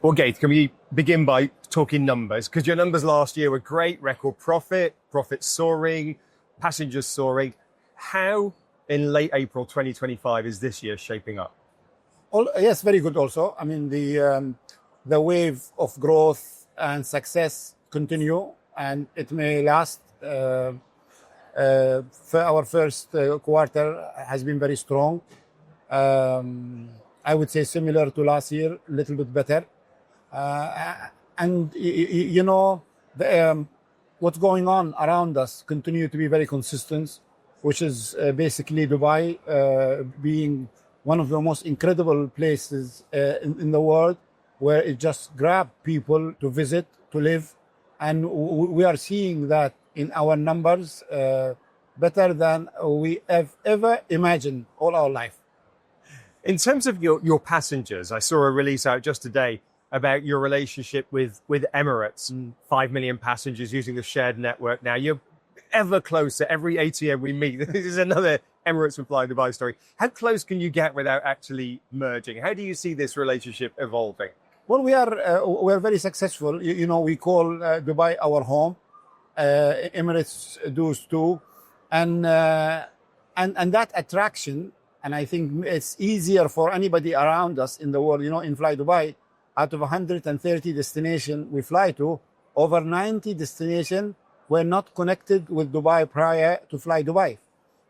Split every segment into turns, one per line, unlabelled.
Well, Ghaith, can we begin by talking numbers? Because your numbers last year were great, record profit soaring, passengers soaring. How in late April 2025 is this year shaping up?
Yes, very good also. I mean, the wave of growth and success continue, and it may last. For our first quarter has been very strong. I would say similar to last year, a little bit better. And you know, what's going on around us continue to be very consistent, which is basically Dubai being one of the most incredible places in the world, where it just grabs people to visit, to live. And we are seeing that in our numbers better than we have ever imagined all our life.
In terms of your passengers, I saw a release out just today about your relationship with Emirates. 5 million passengers using the shared network now. You're ever closer. Every ATM we meet, this is another Emirates and Flydubai story. How close can you get without actually merging? How do you see this relationship evolving?
Well, we are very successful. You know, we call Dubai our home. Emirates does too, and that attraction. And I think it's easier for anybody around us in the world. You know, in Flydubai, out of 130 destinations we fly to, over 90 destinations were not connected with Dubai prior to Flydubai.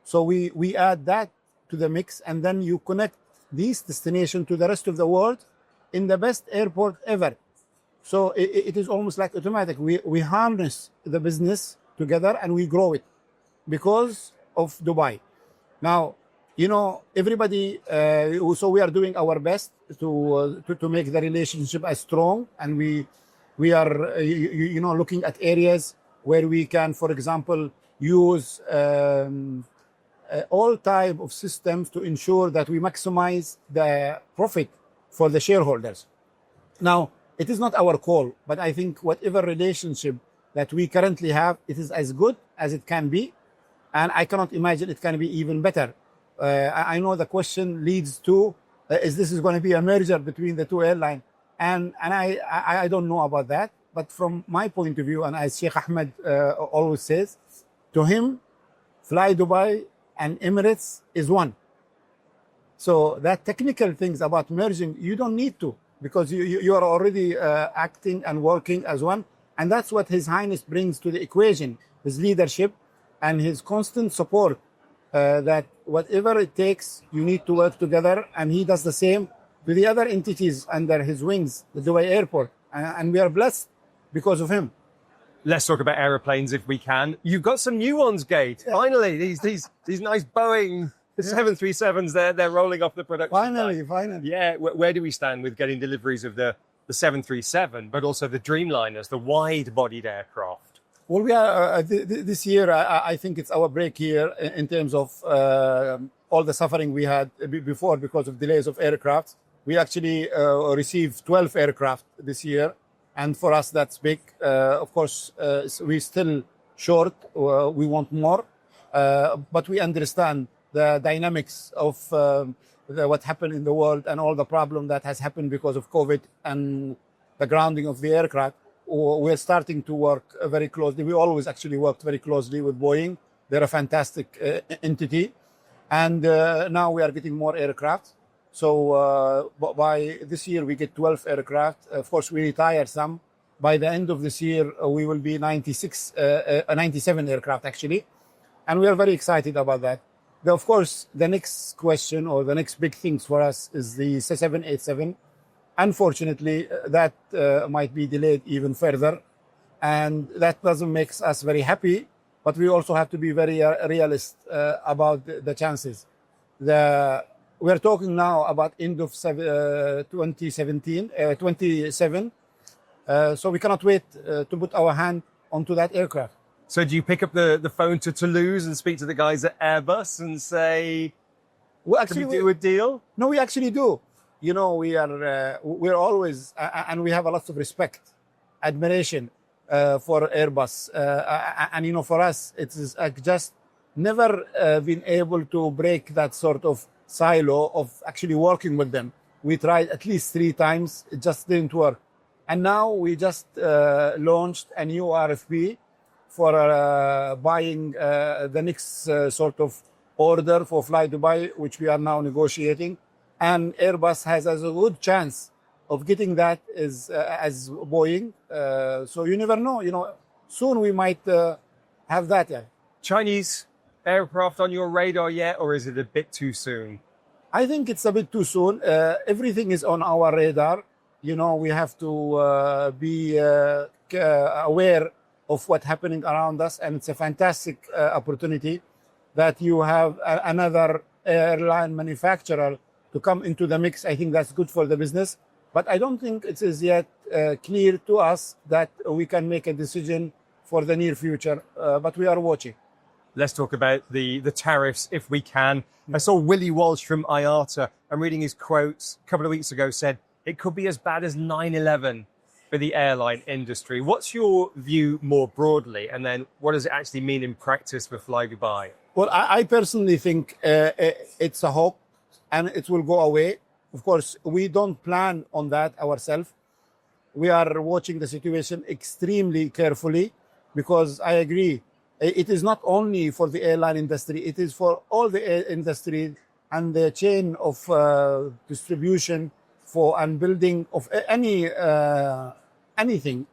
So we add that to the mix, and then you connect these destinations to the rest of the world in the best airport ever. So it is almost like automatic. We harness the business together and we grow it because of Dubai. Now, you know, everybody, so we are doing our best to make the relationship as strong. And we are, you know, looking at areas where we can, for example, use all type of systems to ensure that we maximize the profit for the shareholders. Now, it is not our call, but I think whatever relationship that we currently have, it is as good as it can be. And I cannot imagine it can be even better. I know the question leads to, is this going to be a merger between the two airlines? And I don't know about that. But from my point of view, and as Sheikh Ahmed always says, to him, Flydubai and Emirates is one. So that technical things about merging, you don't need to, because you are already acting and working as one. And that's what His Highness brings to the equation, his leadership and his constant support, that whatever it takes, you need to work together. And he does the same with the other entities under his wings, the Dubai airport. And we are blessed because of him.
Let's talk about aeroplanes if we can. You've got some new ones, Ghaith. Yeah. Finally, these nice Boeing 737s, they're rolling off the production.
Finally.
Yeah, where do we stand with getting deliveries of the 737, but also the Dreamliners, the wide-bodied aircraft?
Well, we are this year. I think it's our break year in terms of all the suffering we had before because of delays of aircraft. We actually received 12 aircraft this year, and for us that's big. Of course, we're still short. We want more, but we understand the dynamics of what happened in the world and all the problem that has happened because of COVID and the grounding of the aircraft. We're starting to work very closely. We always actually worked very closely with Boeing. They're a fantastic entity. And now we are getting more aircraft. So by this year, we get 12 aircraft. Of course, we retire some. By the end of this year, we will be 97 aircraft, actually. And we are very excited about that. Of course, the next question or the next big things for us is the 787. Unfortunately, that might be delayed even further. And that doesn't make us very happy. But we also have to be very realist about the chances. We're talking now about end of 27. So we cannot wait to put our hand onto that aircraft.
So do you pick up the phone to Toulouse and speak to the guys at Airbus and say, can we do a deal?
No, we actually do. You know, we're always, and we have a lot of respect, admiration for Airbus. And, you know, for us, it is just never been able to break that sort of silo of actually working with them. We tried at least 3 times. It just didn't work. And now we just launched a new RFP for buying the next sort of order for Flydubai, which we are now negotiating. And Airbus has a good chance of getting that as Boeing. So you never know. Soon we might have that. Yeah.
Chinese aircraft on your radar yet, or is it a bit too soon?
I think it's a bit too soon. Everything is on our radar. We have to be aware of what's happening around us, and it's a fantastic opportunity that you have another airline manufacturer to come into the mix. I think that's good for the business, but I don't think it is yet clear to us that we can make a decision for the near future, but we are watching.
Let's talk about the tariffs if we can. I saw Willie Walsh from IATA, I'm reading his quotes a couple of weeks ago, said it could be as bad as 9/11 for the airline industry. What's your view more broadly? And then what does it actually mean in practice for Flydubai?
Well, I personally think it's a hope and it will go away. Of course, we don't plan on that ourselves. We are watching the situation extremely carefully because I agree, it is not only for the airline industry, it is for all the air industry and the chain of distribution and building of anything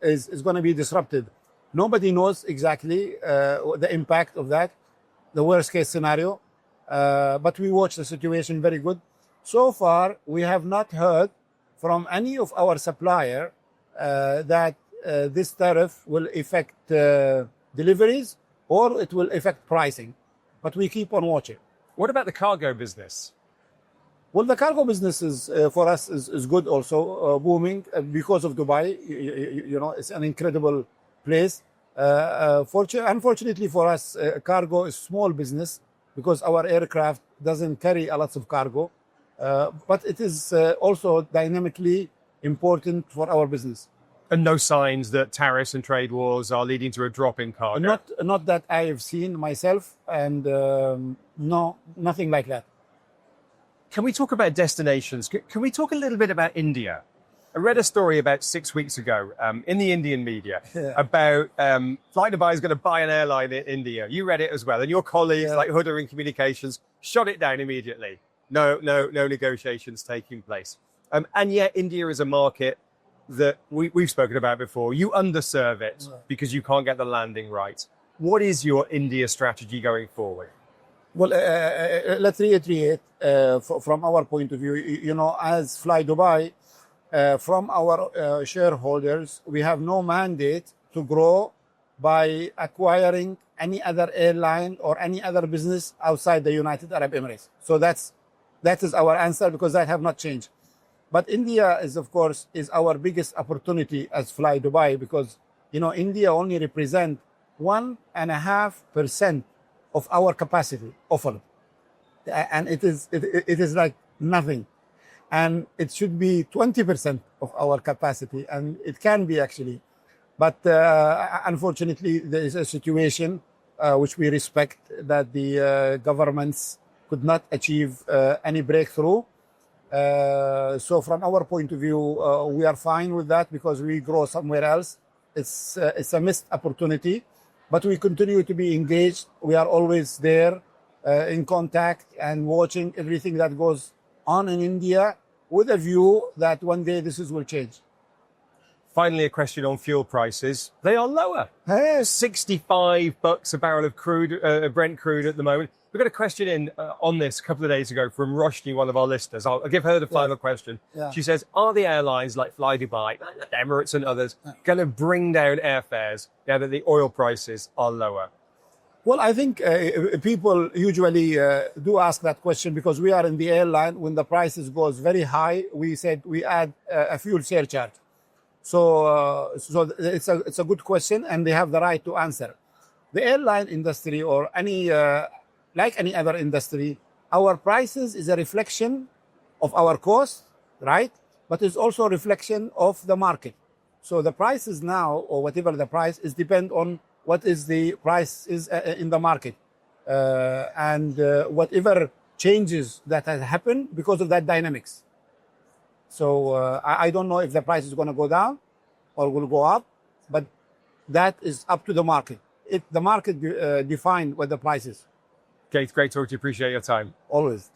is going to be disrupted. Nobody knows exactly the impact of that, the worst case scenario, but we watch the situation very good. So far, we have not heard from any of our supplier that this tariff will affect deliveries or it will affect pricing, but we keep on watching.
What about the cargo business?
Well, the cargo business is for us is good also, booming because of Dubai. It's an incredible place. Unfortunately for us, cargo is small business because our aircraft doesn't carry a lot of cargo, but it is also dynamically important for our business.
And no signs that tariffs and trade wars are leading to a drop in cargo?
Not that I have seen myself, and no, nothing like that.
Can we talk about destinations? Can we talk a little bit about India? I read a story about 6 weeks ago in the Indian media about Flydubai is going to buy an airline in India. You read it as well. And your colleagues like Huda in communications shut it down immediately. No negotiations taking place. And yet India is a market that we've spoken about before. You underserve it because you can't get the landing right. What is your India strategy going forward?
Well, let's reiterate from our point of view, as Flydubai, from our shareholders, we have no mandate to grow by acquiring any other airline or any other business outside the United Arab Emirates. So that is our answer because that have not changed. But India is, of course, our biggest opportunity as Flydubai because, India only represent 1.5% of our capacity offered. And it is like nothing. And it should be 20% of our capacity, and it can be actually. But unfortunately, there is a situation which we respect that the governments could not achieve any breakthrough. So from our point of view, we are fine with that because we grow somewhere else. It's a missed opportunity, but we continue to be engaged. We are always there in contact and watching everything that goes on in India with a view that one day this will change.
Finally, a question on fuel prices. They are lower.
Hey.
$65 a barrel of crude, Brent crude at the moment. We got a question in on this a couple of days ago from Roshni, one of our listeners. I'll give her the final question. Yeah. She says, are the airlines like Flydubai, Emirates and others going to bring down airfares now that the oil prices are lower?
Well, I think people usually do ask that question because we are in the airline. When the prices goes very high, we said we add a fuel surcharge. So it's a good question, and they have the right to answer. The airline industry or like any other industry, our prices is a reflection of our cost, right? But it's also a reflection of the market. So the prices now, or whatever the price is, depend on what is the price is in the market. And whatever changes that has happened because of that dynamics. So I don't know if the price is going to go down or will go up, but that is up to the market. The market define what the price is.
Ghaith, great talk to you. Appreciate your time.
Always.